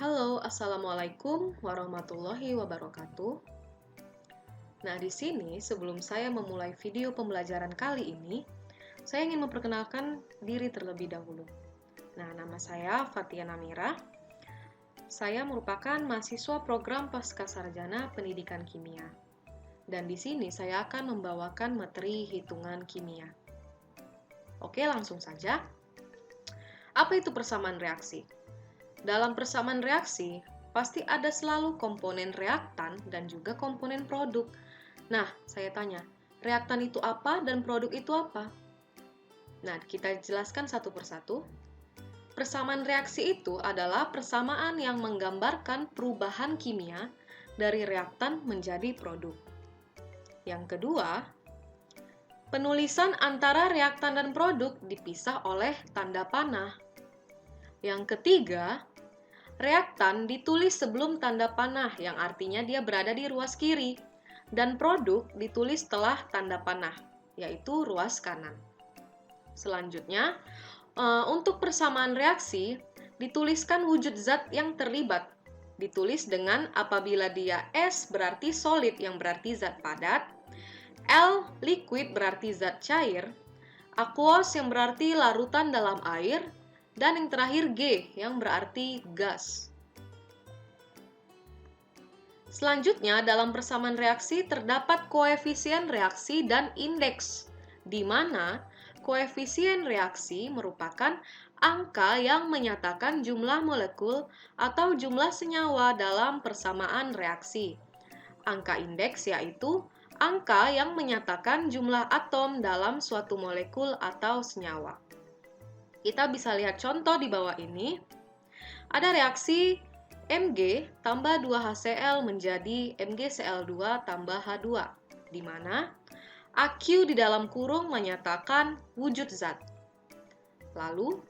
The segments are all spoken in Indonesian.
Halo, Assalamualaikum warahmatullahi wabarakatuh. Nah, di sini sebelum saya memulai video pembelajaran kali ini, saya ingin memperkenalkan diri terlebih dahulu. Nah, nama saya Fatia Namira. Saya merupakan mahasiswa program Pascasarjana Pendidikan Kimia. Dan di sini saya akan membawakan materi hitungan kimia. Oke, langsung saja. Apa itu persamaan reaksi? Dalam persamaan reaksi, pasti ada selalu komponen reaktan dan juga komponen produk. Nah, saya tanya, reaktan itu apa dan produk itu apa? Nah, kita jelaskan satu persatu. Persamaan reaksi itu adalah persamaan yang menggambarkan perubahan kimia dari reaktan menjadi produk. Yang kedua, penulisan antara reaktan dan produk dipisah oleh tanda panah. Yang ketiga, reaktan ditulis sebelum tanda panah, yang artinya dia berada di ruas kiri, dan produk ditulis setelah tanda panah, yaitu ruas kanan. Selanjutnya, untuk persamaan reaksi, dituliskan wujud zat yang terlibat. Ditulis dengan apabila dia S berarti solid, yang berarti zat padat, L liquid berarti zat cair, aqueous yang berarti larutan dalam air, dan yang terakhir G yang berarti gas. Selanjutnya, dalam persamaan reaksi terdapat koefisien reaksi dan indeks, di mana koefisien reaksi merupakan angka yang menyatakan jumlah molekul atau jumlah senyawa dalam persamaan reaksi. Angka indeks yaitu angka yang menyatakan jumlah atom dalam suatu molekul atau senyawa. Kita bisa lihat contoh di bawah ini. Ada reaksi Mg tambah 2HCl menjadi MgCl2 tambah H2, di mana AQ di dalam kurung menyatakan wujud zat. Lalu,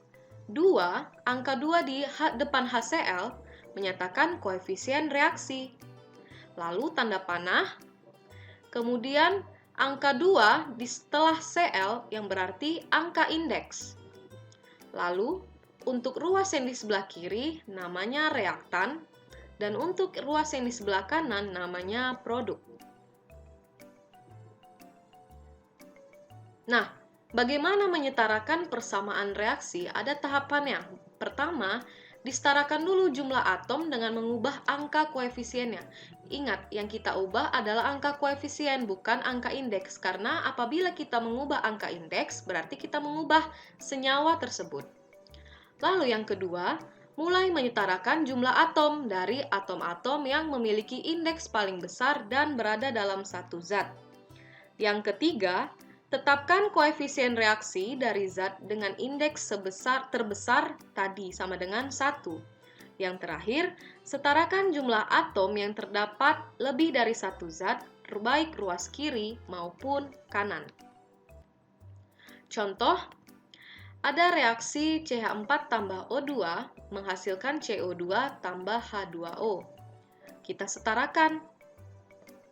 angka 2 di depan HCl menyatakan koefisien reaksi. Lalu tanda panah, kemudian angka 2 di setelah Cl yang berarti angka indeks. Lalu, untuk ruas yang di sebelah kiri namanya reaktan, dan untuk ruas yang di sebelah kanan namanya produk. Nah, bagaimana menyetarakan persamaan reaksi? Ada tahapannya. Pertama, disetarakan dulu jumlah atom dengan mengubah angka koefisiennya. Ingat, yang kita ubah adalah angka koefisien, bukan angka indeks. Karena apabila kita mengubah angka indeks, berarti kita mengubah senyawa tersebut. Lalu yang kedua, mulai menyetarakan jumlah atom dari atom-atom yang memiliki indeks paling besar dan berada dalam satu zat. Yang ketiga, tetapkan koefisien reaksi dari zat dengan indeks terbesar tadi sama dengan 1. Yang terakhir, setarakan jumlah atom yang terdapat lebih dari satu zat, baik ruas kiri maupun kanan. Contoh, ada reaksi CH4 tambah O2 menghasilkan CO2 tambah H2O. Kita setarakan.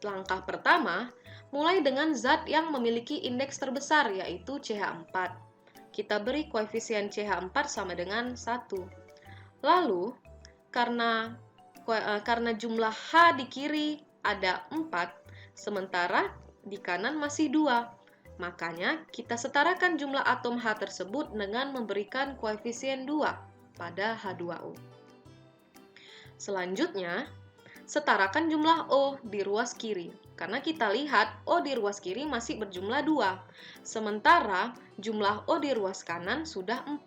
Langkah pertama, mulai dengan zat yang memiliki indeks terbesar, yaitu CH4. Kita beri koefisien CH4 sama dengan 1. Lalu, karena jumlah H di kiri ada 4, sementara di kanan masih 2. Makanya, kita setarakan jumlah atom H tersebut dengan memberikan koefisien 2 pada H2O. Selanjutnya, setarakan jumlah O di ruas kiri. Karena kita lihat O di ruas kiri masih berjumlah 2. Sementara jumlah O di ruas kanan sudah 4.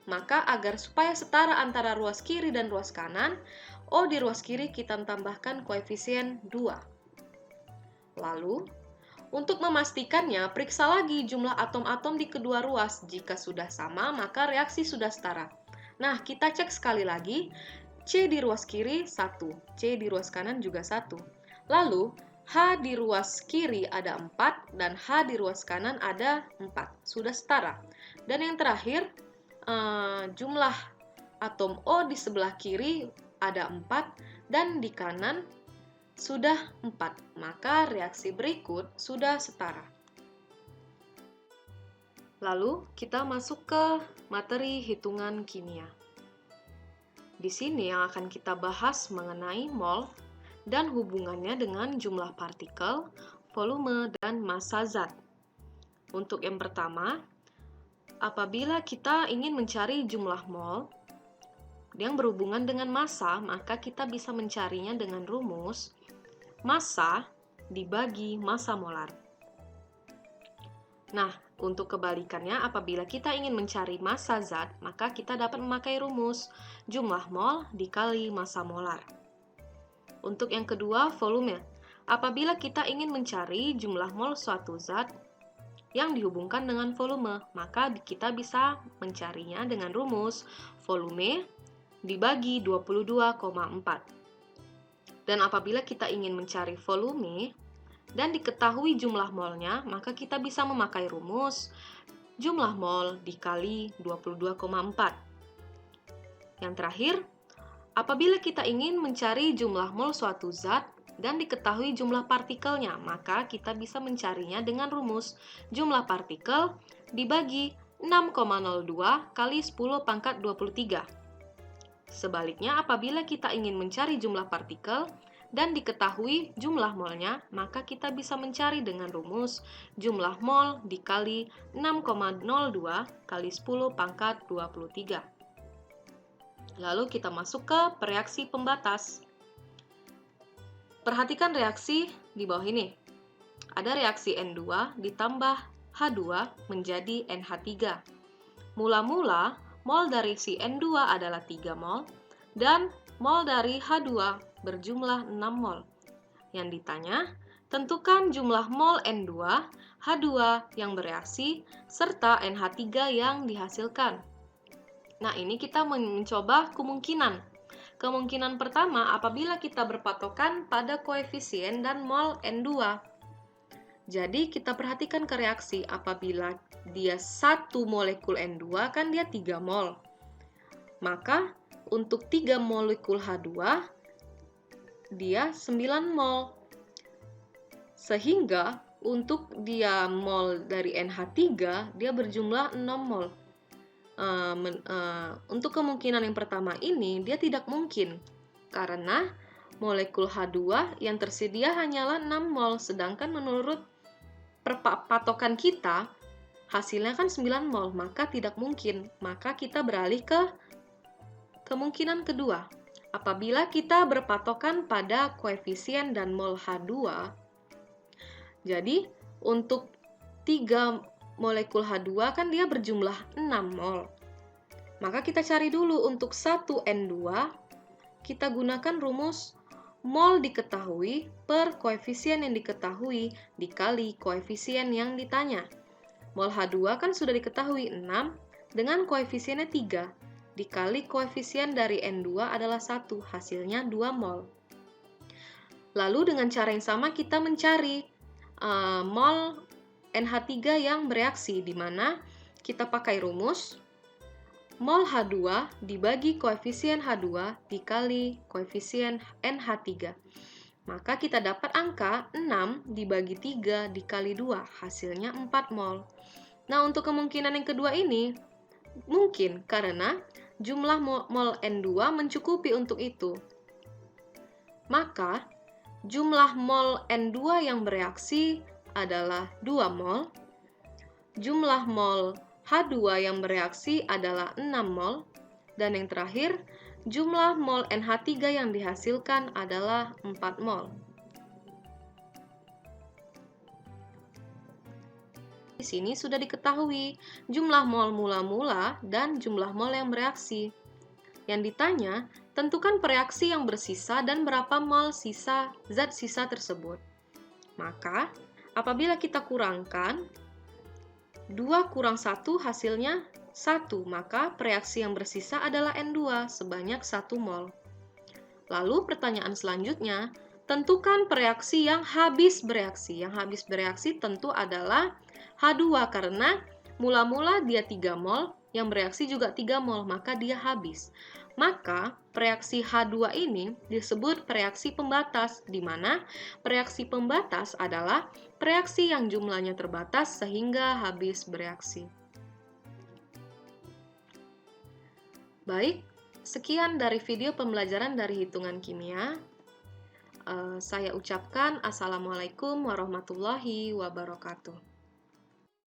Maka supaya setara antara ruas kiri dan ruas kanan, O di ruas kiri kita tambahkan koefisien 2. Lalu, untuk memastikannya, periksa lagi jumlah atom-atom di kedua ruas. Jika sudah sama, maka reaksi sudah setara. Nah, kita cek sekali lagi. C di ruas kiri 1, C di ruas kanan juga 1. Lalu, H di ruas kiri ada 4, dan H di ruas kanan ada 4. Sudah setara. Dan yang terakhir, jumlah atom O di sebelah kiri ada 4, dan di kanan sudah 4, maka reaksi berikut sudah setara. Lalu kita masuk ke materi hitungan kimia. Di sini yang akan kita bahas mengenai mol dan hubungannya dengan jumlah partikel, volume, dan massa zat. Untuk yang pertama, apabila kita ingin mencari jumlah mol yang berhubungan dengan massa, maka kita bisa mencarinya dengan rumus massa dibagi massa molar. Nah, untuk kebalikannya, apabila kita ingin mencari massa zat, maka kita dapat memakai rumus jumlah mol dikali massa molar. Untuk yang kedua, volume. Apabila kita ingin mencari jumlah mol suatu zat yang dihubungkan dengan volume, maka kita bisa mencarinya dengan rumus volume dibagi 22,4. Dan apabila kita ingin mencari volume dan diketahui jumlah molnya, maka kita bisa memakai rumus jumlah mol dikali 22,4. Yang terakhir, apabila kita ingin mencari jumlah mol suatu zat dan diketahui jumlah partikelnya, maka kita bisa mencarinya dengan rumus jumlah partikel dibagi 6,02 kali 10 pangkat 23. Sebaliknya, apabila kita ingin mencari jumlah partikel dan diketahui jumlah molnya, maka kita bisa mencari dengan rumus jumlah mol dikali 6,02 kali 10 pangkat 23. Lalu kita masuk ke reaksi pembatas. Perhatikan reaksi di bawah ini. Ada reaksi N2 ditambah H2 menjadi NH3. Mula-mula, mol dari si N2 adalah 3 mol, dan mol dari H2 berjumlah 6 mol. Yang ditanya, tentukan jumlah mol N2, H2 yang bereaksi, serta NH3 yang dihasilkan. Nah, ini kita mencoba kemungkinan. Kemungkinan pertama, apabila kita berpatokan pada koefisien dan mol N2. Jadi, kita perhatikan ke reaksi. Apabila dia 1 molekul N2, kan dia 3 mol. Maka, untuk 3 molekul H2, dia 9 mol. Sehingga, untuk dia mol dari NH3, dia berjumlah 6 mol. Untuk kemungkinan yang pertama ini, dia tidak mungkin. Karena molekul H2 yang tersedia hanyalah 6 mol. Sedangkan menurut patokan kita, hasilnya kan 9 mol. Maka tidak mungkin. Maka kita beralih ke kemungkinan kedua. Apabila kita berpatokan pada koefisien dan mol H2, jadi untuk 3 molekul H2 kan dia berjumlah 6 mol. Maka kita cari dulu untuk 1 N2, kita gunakan rumus mol diketahui per koefisien yang diketahui dikali koefisien yang ditanya. Mol H2 kan sudah diketahui 6 dengan koefisiennya 3. Dikali koefisien dari N2 adalah 1, hasilnya 2 mol. Lalu dengan cara yang sama kita mencari mol NH3 yang bereaksi, di mana kita pakai rumus mol H2 dibagi koefisien H2 dikali koefisien NH3. Maka kita dapat angka 6 dibagi 3 dikali 2, hasilnya 4 mol. Nah, untuk kemungkinan yang kedua ini, mungkin karena jumlah mol N2 mencukupi untuk itu. Maka, jumlah mol N2 yang bereaksi adalah 2 mol. Jumlah mol H2 yang bereaksi adalah 6 mol. Dan yang terakhir, jumlah mol NH3 yang dihasilkan adalah 4 mol. Di sini sudah diketahui jumlah mol mula-mula dan jumlah mol yang bereaksi. Yang ditanya, tentukan reaksi yang bersisa dan berapa mol zat sisa tersebut. Maka, apabila kita kurangkan, 2 kurang 1 hasilnya 1, maka reaksi yang bersisa adalah N2 sebanyak 1 mol. Lalu pertanyaan selanjutnya, tentukan reaksi yang habis bereaksi. Yang habis bereaksi tentu adalah H2 karena mula-mula dia 3 mol, yang bereaksi juga 3 mol, maka dia habis. Maka reaksi H2 ini disebut reaksi pembatas, di mana reaksi pembatas adalah reaksi yang jumlahnya terbatas sehingga habis bereaksi. Baik, Sekian dari video pembelajaran dari hitungan kimia. Saya ucapkan Assalamualaikum warahmatullahi wabarakatuh.